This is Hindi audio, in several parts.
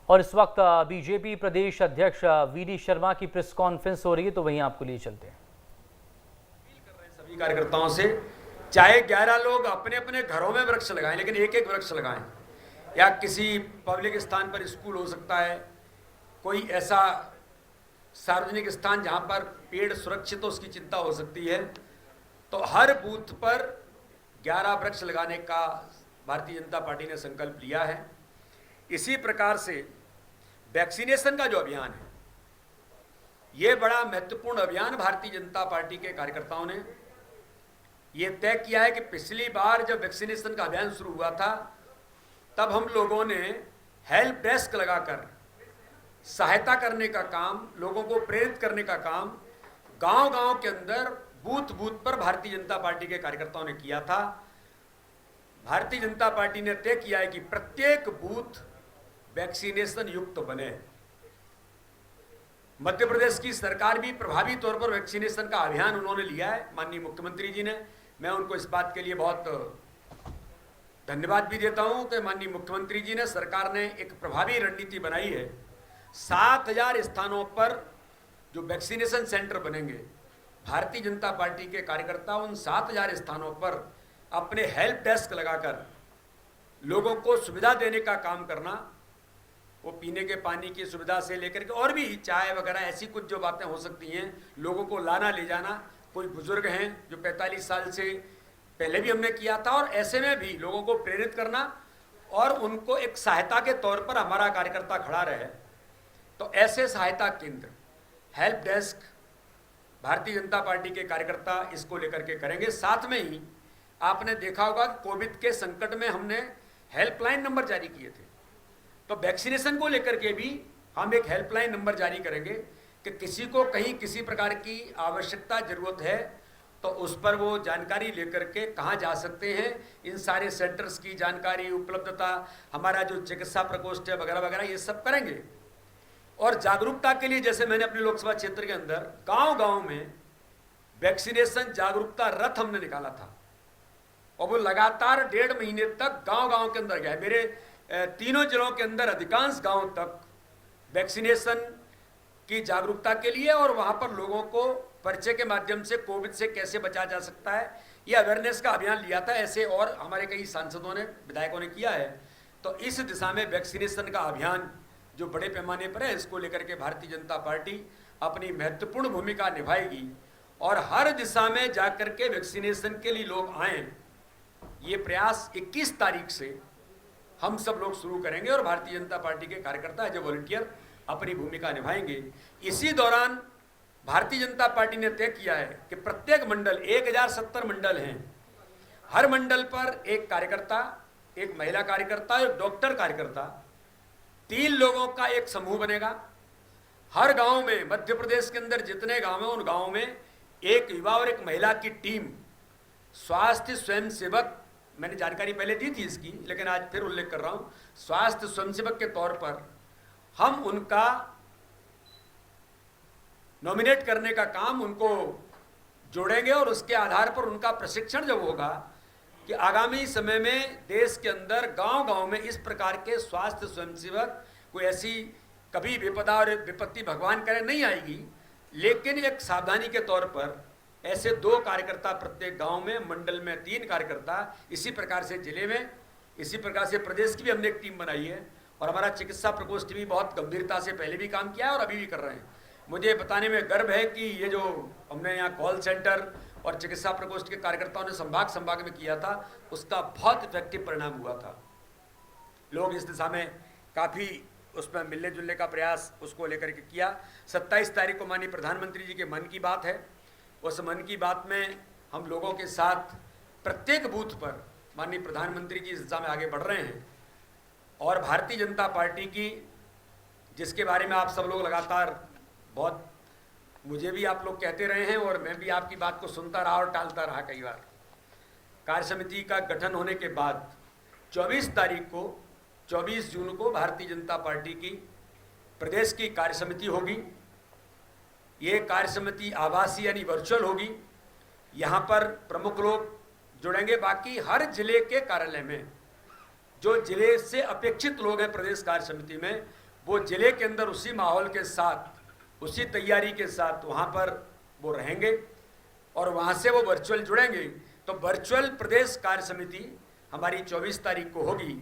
और इस वक्त बीजेपी प्रदेश अध्यक्ष वीडी शर्मा की प्रेस कॉन्फ्रेंस हो रही है, तो वहीं आपको लिए चलते हैं। सभी कार्यकर्ताओं से, चाहे 11 लोग अपने अपने घरों में वृक्ष लगाएं, लेकिन एक एक वृक्ष लगाएं, या किसी पब्लिक स्थान पर, स्कूल हो सकता है, कोई ऐसा सार्वजनिक स्थान जहां पर पेड़ सुरक्षित हो, उसकी चिंता हो सकती है, तो हर बूथ पर 11 वृक्ष लगाने का भारतीय जनता पार्टी ने संकल्प लिया है। इसी प्रकार से वैक्सीनेशन का जो अभियान है, ये बड़ा महत्वपूर्ण अभियान भारतीय जनता पार्टी के कार्यकर्ताओं ने ये तय किया है कि पिछली बार जब वैक्सीनेशन का अभियान शुरू हुआ था, तब हम लोगों ने हेल्प डेस्क लगाकर सहायता करने का काम, लोगों को प्रेरित करने का काम गांव-गांव के अंदर, बूथ बूथ पर भारतीय जनता पार्टी के कार्यकर्ताओं ने किया था। भारतीय जनता पार्टी ने तय किया है कि प्रत्येक बूथ वैक्सीनेशन युक्त बने। मध्य प्रदेश की सरकार भी प्रभावी तौर पर वैक्सीनेशन का अभियान उन्होंने लिया है, माननीय मुख्यमंत्री जी ने। मैं उनको इस बात के लिए बहुत धन्यवाद भी देता हूं कि माननीय मुख्यमंत्री जी ने, सरकार ने एक प्रभावी रणनीति बनाई है। 7000 स्थानों पर जो वैक्सीनेशन सेंटर बनेंगे, भारतीय जनता पार्टी के कार्यकर्ता उन 7000 स्थानों पर अपने हेल्प डेस्क लगाकर लोगों को सुविधा देने का काम करना, वो पीने के पानी की सुविधा से लेकर के और भी चाय वगैरह ऐसी कुछ जो बातें हो सकती हैं, लोगों को लाना ले जाना। कोई बुजुर्ग हैं जो 45 साल से पहले भी हमने किया था, और ऐसे में भी लोगों को प्रेरित करना और उनको एक सहायता के तौर पर हमारा कार्यकर्ता खड़ा रहे, तो ऐसे सहायता केंद्र, help desk Bharatiya Janata party के कार्यकर्ता इसको लेकर के करेंगे। साथ में ही आपने देखा होगा कि कोविड के संकट में हमने हेल्पलाइन नंबर जारी किए थे, तो वैक्सीनेशन को लेकर के भी हम एक हेल्पलाइन नंबर जारी करेंगे कि किसी को कहीं किसी प्रकार की आवश्यकता जरूरत है तो उस पर वो जानकारी लेकर के कहाँ जा सकते हैं, इन सारे सेंटर्स की जानकारी, उपलब्धता, हमारा जो चिकित्सा प्रकोष्ठ है वगैरह वगैरह, ये सब करेंगे। और जागरूकता के लिए जैसे मैंने अपने लोकसभा क्षेत्र के अंदर गांव-गांव में वैक्सीनेशन जागरूकता रथ हमने निकाला था, और वो लगातार 1.5 महीने तक गांव-गांव के अंदर गया। मेरे तीनों जिलों के अंदर अधिकांश गांव तक वैक्सीनेशन की जागरूकता के लिए, और वहां पर लोगों को परिचय के माध्यम से कोविड से कैसे बचा जा सकता है, ये अवेयरनेस का अभियान लिया था। ऐसे और हमारे कई सांसदों ने, विधायकों ने किया है। तो इस दिशा में वैक्सीनेशन का अभियान जो बड़े पैमाने पर है, इसको लेकर के भारतीय जनता पार्टी अपनी महत्वपूर्ण भूमिका निभाएगी, और हर दिशा में जाकर के वैक्सीनेशन के लिए लोग आएँ, ये प्रयास 21 तारीख से हम सब लोग शुरू करेंगे, और भारतीय जनता पार्टी के कार्यकर्ता एज ए वॉलंटियर अपनी भूमिका निभाएंगे। इसी दौरान भारतीय जनता पार्टी ने तय किया है कि प्रत्येक मंडल, 1070 मंडल हैं, हर मंडल पर एक कार्यकर्ता, एक महिला कार्यकर्ता, एक डॉक्टर कार्यकर्ता, 3 लोगों का एक समूह बनेगा। हर गांव में, मध्य प्रदेश के अंदर जितने गांव हैं, उन गांव में एक युवा और एक महिला की टीम, स्वास्थ्य स्वयंसेवक, मैंने जानकारी पहले दी थी इसकी, लेकिन आज फिर उल्लेख कर रहा हूं, स्वास्थ्य स्वयंसेवक के तौर पर हम उनका नॉमिनेट करने का काम, उनको जोड़ेंगे, और उसके आधार पर उनका प्रशिक्षण जब होगा कि आगामी समय में देश के अंदर गांव-गांव में इस प्रकार के स्वास्थ्य स्वयंसेवक, कोई ऐसी कभी विपदा और विपत्ति भगवान करे नहीं आएगी, लेकिन एक सावधानी के तौर पर ऐसे 2 कार्यकर्ता प्रत्येक गांव में, मंडल में 3 कार्यकर्ता, इसी प्रकार से जिले में, इसी प्रकार से प्रदेश की भी हमने एक टीम बनाई है, और हमारा चिकित्सा प्रकोष्ठ भी बहुत गंभीरता से पहले भी काम किया है और अभी भी कर रहे हैं। मुझे बताने में गर्व है कि ये जो हमने यहाँ कॉल सेंटर और चिकित्सा प्रकोष्ठ के कार्यकर्ताओं ने संभाग में किया था, उसका बहुत इफेक्टिव परिणाम हुआ था। लोग इस दिशा में काफ़ी उसमें मिलने जुलने का प्रयास उसको लेकर के किया। 27 तारीख को माननीय प्रधानमंत्री जी के मन की बात है, उस मन की बात में हम लोगों के साथ प्रत्येक बूथ पर माननीय प्रधानमंत्री जी इस दिशा में आगे बढ़ रहे हैं, और भारतीय जनता पार्टी की, जिसके बारे में आप सब लोग लगातार बहुत, मुझे भी आप लोग कहते रहे हैं, और मैं भी आपकी बात को सुनता रहा और टालता रहा कई बार। कार्य समिति का गठन होने के बाद 24 तारीख को, 24 जून को भारतीय जनता पार्टी की प्रदेश की कार्य समिति होगी। ये कार्य समिति आभासी यानी वर्चुअल होगी। यहाँ पर प्रमुख लोग जुड़ेंगे। बाकी हर जिले के कार्यालय में जो जिले से अपेक्षित लोग हैं प्रदेश कार्य समिति में, वो जिले के अंदर उसी माहौल के साथ, उसी तैयारी के साथ वहाँ पर वो रहेंगे और वहाँ से वो वर्चुअल जुड़ेंगे। तो वर्चुअल प्रदेश कार्य समिति हमारी 24 तारीख को होगी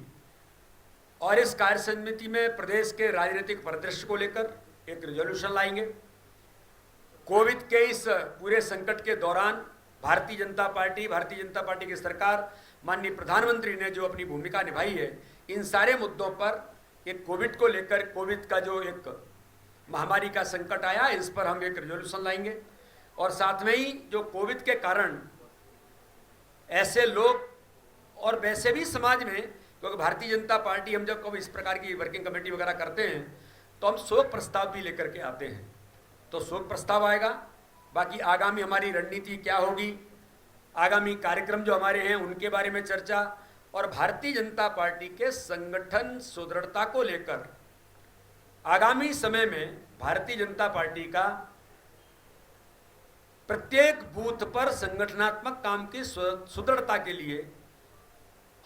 और इस कार्य समिति में प्रदेश के राजनीतिक परिदृश्य को लेकर एक रिजोल्यूशन लाएंगे। कोविड के इस पूरे संकट के दौरान भारतीय जनता पार्टी की सरकार, माननीय प्रधानमंत्री ने जो अपनी भूमिका निभाई है, इन सारे मुद्दों पर एक कोविड को लेकर, कोविड का जो एक महामारी का संकट आया, इस पर हम एक रिजोल्यूशन लाएंगे। और साथ में ही जो कोविड के कारण ऐसे लोग और वैसे भी समाज में, क्योंकि भारतीय जनता पार्टी हम जब कभी इस प्रकार की वर्किंग कमेटी वगैरह करते हैं तो हम शोक प्रस्ताव भी लेकर के आते हैं। तो शोक प्रस्ताव आएगा, बाकी आगामी हमारी रणनीति क्या होगी, आगामी कार्यक्रम जो हमारे हैं उनके बारे में चर्चा, और भारतीय जनता पार्टी के संगठन सुदृढ़ता को लेकर आगामी समय में भारतीय जनता पार्टी का प्रत्येक बूथ पर संगठनात्मक काम की सुदृढ़ता के लिए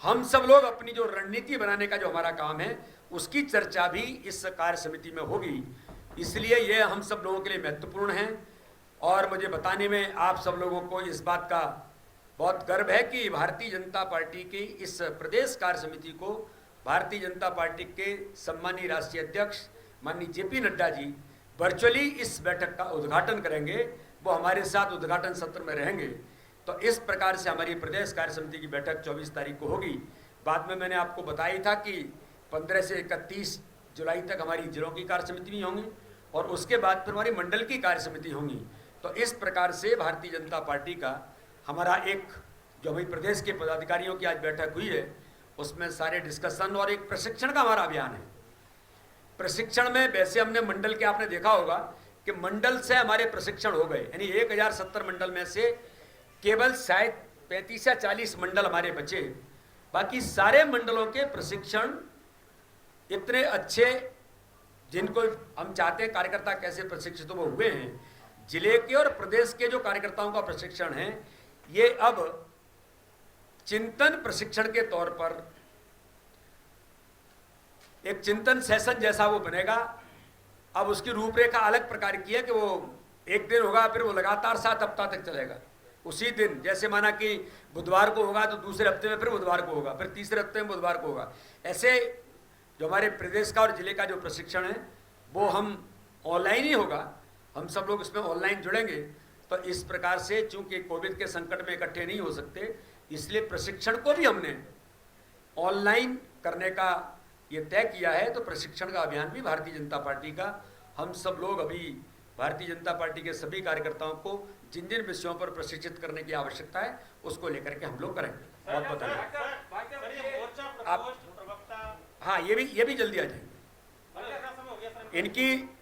हम सब लोग अपनी जो रणनीति बनाने का जो हमारा काम है उसकी चर्चा भी इस कार्य समिति में होगी। इसलिए ये हम सब लोगों के लिए महत्वपूर्ण है और मुझे बताने में आप सब लोगों को इस बात का बहुत गर्व है कि भारतीय जनता पार्टी की इस प्रदेश कार्य समिति को भारतीय जनता पार्टी के सम्मानीय राष्ट्रीय अध्यक्ष माननीय जेपी नड्डा जी वर्चुअली इस बैठक का उद्घाटन करेंगे। वो हमारे साथ उद्घाटन सत्र में रहेंगे। तो इस प्रकार से हमारी प्रदेश कार्य समिति की बैठक 24 तारीख को होगी। बाद में मैंने आपको बताया था कि 15 से 31 जुलाई तक हमारी जिलों की कार्य समिति भी होंगी और उसके बाद फिर हमारी मंडल की कार्य समिति होंगी। तो इस प्रकार से भारतीय जनता पार्टी का हमारा एक जो हमारी प्रदेश के पदाधिकारियों की आज बैठक हुई है उसमें सारे डिस्कशन और एक प्रशिक्षण का हमारा अभियान है। प्रशिक्षण में वैसे हमने मंडल के, आपने देखा होगा कि मंडल से हमारे प्रशिक्षण हो गए, यानी 1070 मंडल में से केवल शायद 35 या 40 मंडल हमारे बचे। बाकी सारे मंडलों के प्रशिक्षण इतने अच्छे, जिनको हम चाहते हैं कार्यकर्ता कैसे प्रशिक्षित वो हुए हैं। जिले के और प्रदेश के जो कार्यकर्ताओं का प्रशिक्षण है ये अब चिंतन प्रशिक्षण के तौर पर एक चिंतन सेशन जैसा वो बनेगा। अब उसकी रूपरेखा अलग प्रकार की है कि वो एक दिन होगा फिर वो लगातार 7 हफ्ता तक चलेगा। उसी दिन जैसे माना कि बुधवार को होगा तो दूसरे हफ्ते में फिर बुधवार को होगा, फिर तीसरे हफ्ते में बुधवार को होगा। ऐसे जो हमारे प्रदेश का और जिले का जो प्रशिक्षण है वो हम ऑनलाइन ही होगा, हम सब लोग इसमें ऑनलाइन जुड़ेंगे। तो इस प्रकार से चूंकि कोविड के संकट में इकट्ठे नहीं हो सकते, इसलिए प्रशिक्षण को भी हमने ऑनलाइन करने का ये तय किया है। तो प्रशिक्षण का अभियान भी भारतीय जनता पार्टी का हम सब लोग अभी भारतीय जनता पार्टी के सभी कार्यकर्ताओं को जिन जिन विषयों पर प्रशिक्षित करने की आवश्यकता है उसको लेकर के हम लोग करेंगे। बहुत बहुत धन्यवाद। आप हाँ, ये भी जल्दी आ जाएंगे। इनकी